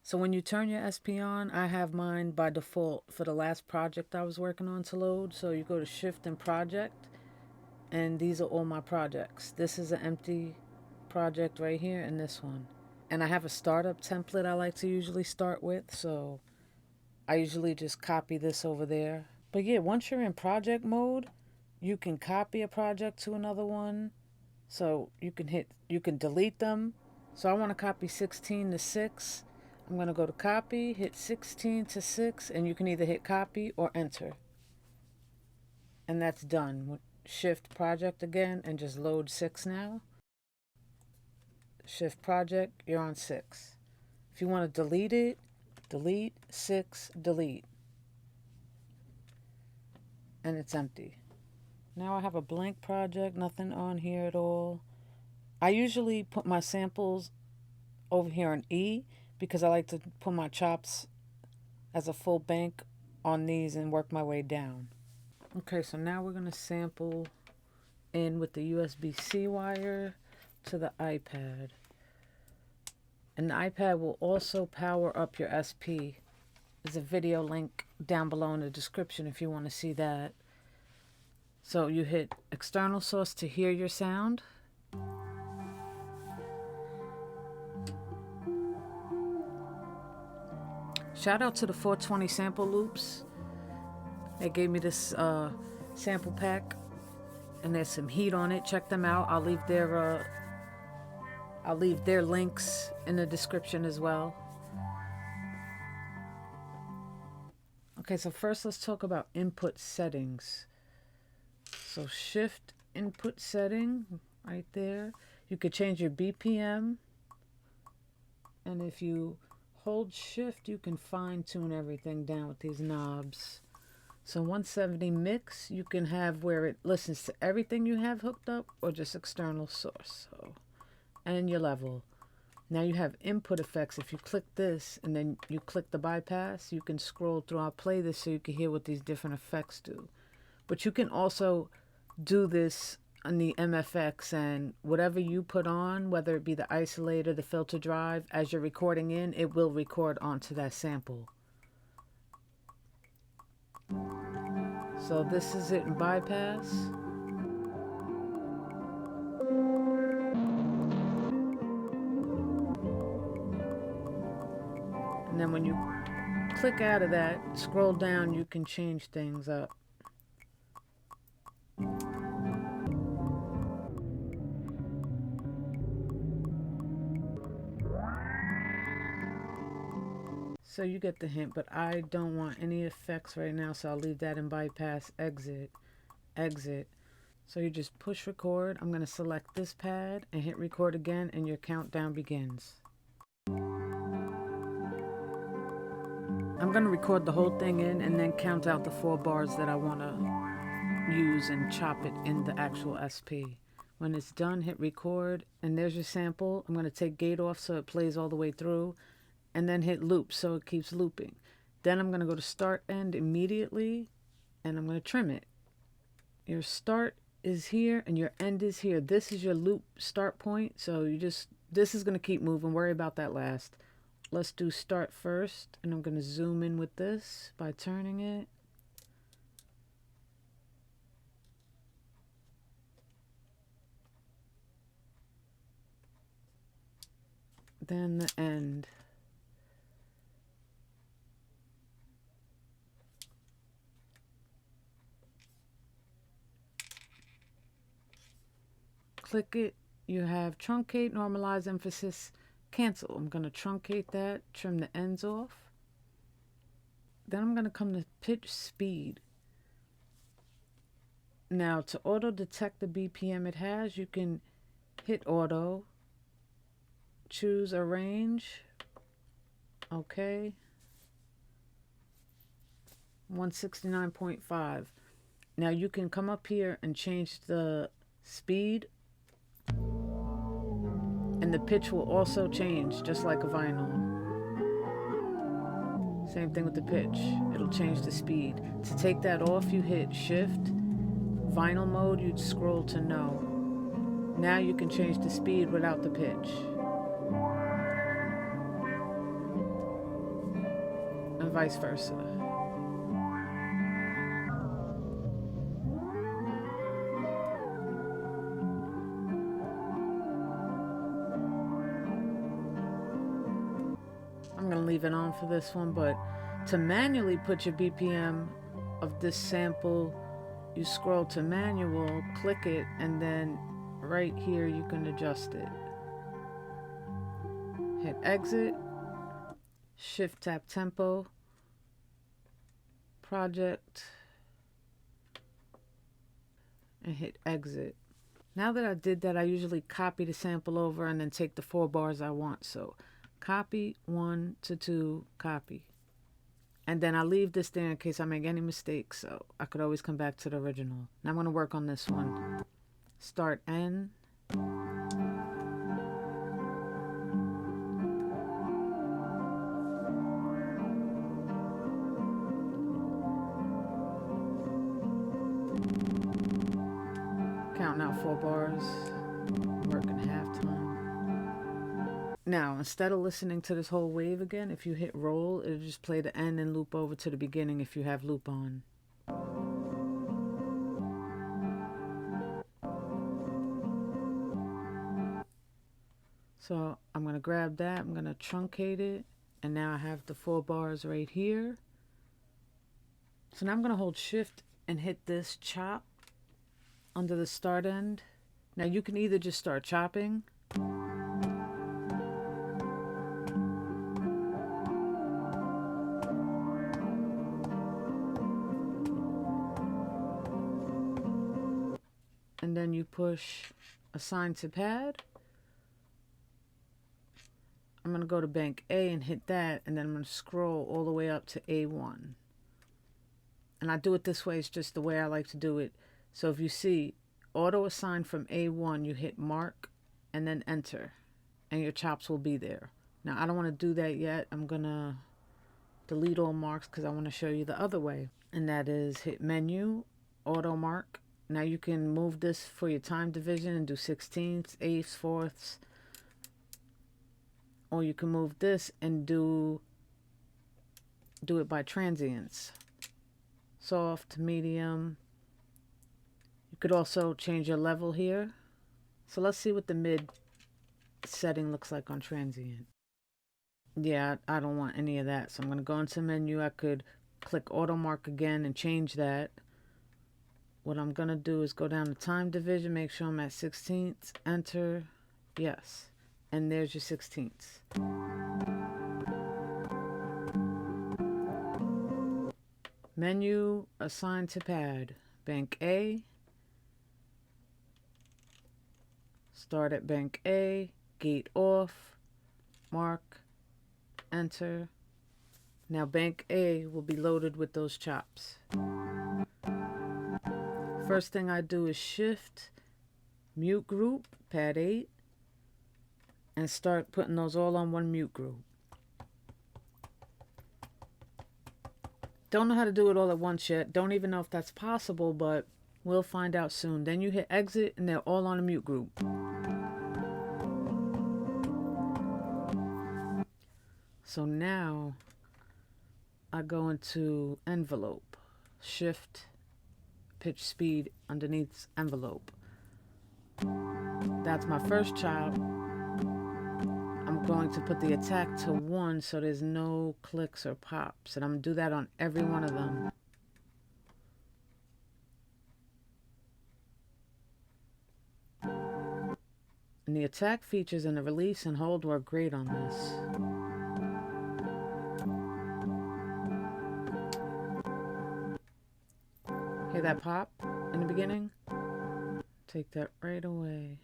So when you turn your SP on, I have mine by default for the last project I was working on to load. So you go to Shift and Project, and these are all my projects. This is an empty project right here, and this one. And I have a startup template I like to usually start with, so I usually just copy this over there. But yeah, once you're in project mode, you can copy a project to another one. So you can delete them. So I want to copy 16 to 6. I'm going to go to copy, hit 16 to 6, and you can either hit copy or enter. And that's done. Shift project again and just load 6 now. Shift project, you're on 6. If you want to delete it, delete 6, delete. And it's empty. Now I have a blank project, nothing on here at all. I usually put my samples over here on E because I like to put my chops as a full bank on these and work my way down. Okay, so now we're going to sample in with the USB-C wire to the iPad. And the iPad will also power up your SP. There's a video link down below in the description if you want to see that. So you hit external source to hear your sound. Shout out to the 420 sample loops. They gave me this sample pack, and there's some heat on it. Check them out. I'll leave their links in the description as well. Okay, so first let's talk about input settings. So shift input setting right there. You could change your BPM, and if you hold shift, you can fine tune everything down with these knobs. So 170 mix, you can have where it listens to everything you have hooked up or just external source. So, and your level. Now you have input effects. If you click this and then you click the bypass, you can scroll through. I'll play this so you can hear what these different effects do. But you can also do this on the MFX, and whatever you put on, whether it be the isolator, the filter drive, as you're recording in, it will record onto that sample. So this is it in bypass. And then when you click out of that, scroll down, you can change things up. So you get the hint, but I don't want any effects right now, so I'll leave that in bypass, exit, exit. So you just push record. I'm going to select this pad and hit record again, and your countdown begins. I'm going to record the whole thing in and then count out the 4 bars that I want to use and chop it in the actual SP. When it's done, hit record, and there's your sample. I'm going to take gate off so it plays all the way through, and then hit loop so it keeps looping. Then I'm going to go to start end immediately, and I'm going to trim it. Your start is here and your end is here. This is your loop start point, so this is going to keep moving. Worry about that last. Let's do start first, and I'm going to zoom in with this by turning it. Then the end. Click it. You have truncate, normalize, emphasis, cancel. I'm going to truncate that, trim the ends off. Then I'm going to come to pitch speed. Now to auto detect the BPM it has, you can hit auto, choose a range, okay, 169.5. Now you can come up here and change the speed, and the pitch will also change just like a vinyl. Same thing with the pitch, it'll change the speed. To take that off, you hit shift, vinyl mode, you'd scroll to no. Now you can change the speed without the pitch. and vice versa. I'm gonna leave it on for this one, but to manually put your BPM of this sample, you scroll to manual, click it, and then right here you can adjust it. Hit exit, shift tap tempo, project, and hit exit. Now that I did that, I usually copy the sample over and then take the 4 bars I want. So copy 1 to 2, copy. And then I leave this there in case I make any mistakes, so I could always come back to the original. Now I'm going to work on this one. Start N. Counting out 4 bars. Working halftime. Now, instead of listening to this whole wave again, if you hit roll, it'll just play the end and loop over to the beginning if you have loop on. So I'm going to grab that, I'm going to truncate it, and now I have the 4 bars right here. So now I'm going to hold shift and hit this chop under the start end. Now you can either just start chopping, and then you push assign to pad. I'm going to go to bank A and hit that, and then I'm going to scroll all the way up to A1. And I do it this way, it's just the way I like to do it. So if you see auto assign from A1, you hit mark and then enter, and your chops will be there. Now I don't want to do that yet. I'm going to delete all marks because I want to show you the other way. And that is hit menu, auto mark. Now you can move this for your time division and do 16ths, 8ths, 4ths. Or you can move this and do it by transients. Soft, medium. You could also change your level here. So let's see what the mid setting looks like on transient. Yeah, I don't want any of that. So I'm going to go into menu. I could click auto mark again and change that. What I'm going to do is go down to time division, make sure I'm at 16ths, enter, yes. And there's your 16ths. Menu, assign to pad, bank A. Start at bank A, gate off, mark, enter. Now bank A will be loaded with those chops. First thing I do is shift, mute group, pad 8, and start putting those all on one mute group. Don't know how to do it all at once yet. Don't even know if that's possible, but we'll find out soon. Then you hit exit and they're all on a mute group. So now I go into envelope, shift, pitch speed underneath envelope. That's my first chop. I'm going to put the attack to 1 so there's no clicks or pops, and I'm going to do that on every one of them. And the attack features and the release and hold work great on this. Hear that pop in the beginning? Take that right away.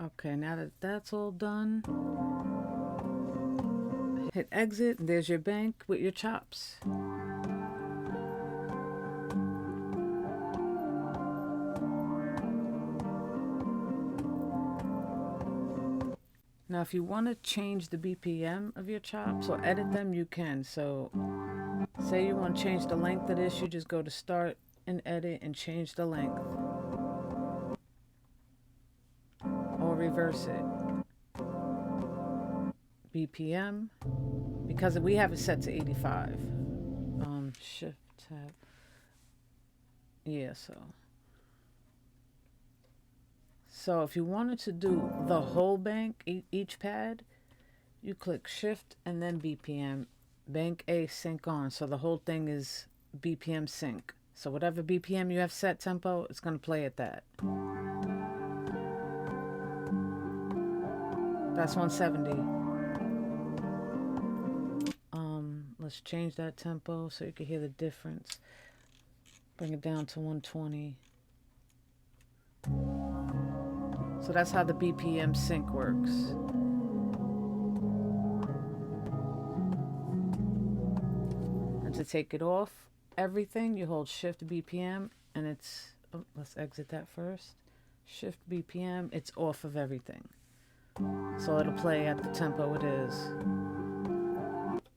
Okay, now that that's all done, hit exit, and there's your bank with your chops. Now if you want to change the BPM of your chops or edit them, you can. So say you want to change the length of this, you just go to start and edit and change the length. reverse it. BPM, because we have it set to 85. Shift tab. Yeah, so if you wanted to do the whole bank, each pad, you click Shift and then BPM, Bank A Sync on. So the whole thing is BPM Sync. So whatever BPM you have set tempo, it's going to play at that. That's 170. Let's change that tempo so you can hear the difference. Bring it down to 120. So that's how the BPM sync works. And to take it off everything, you hold Shift BPM and it's, oh, let's exit that first. Shift BPM, it's off of everything. So it'll play at the tempo it is.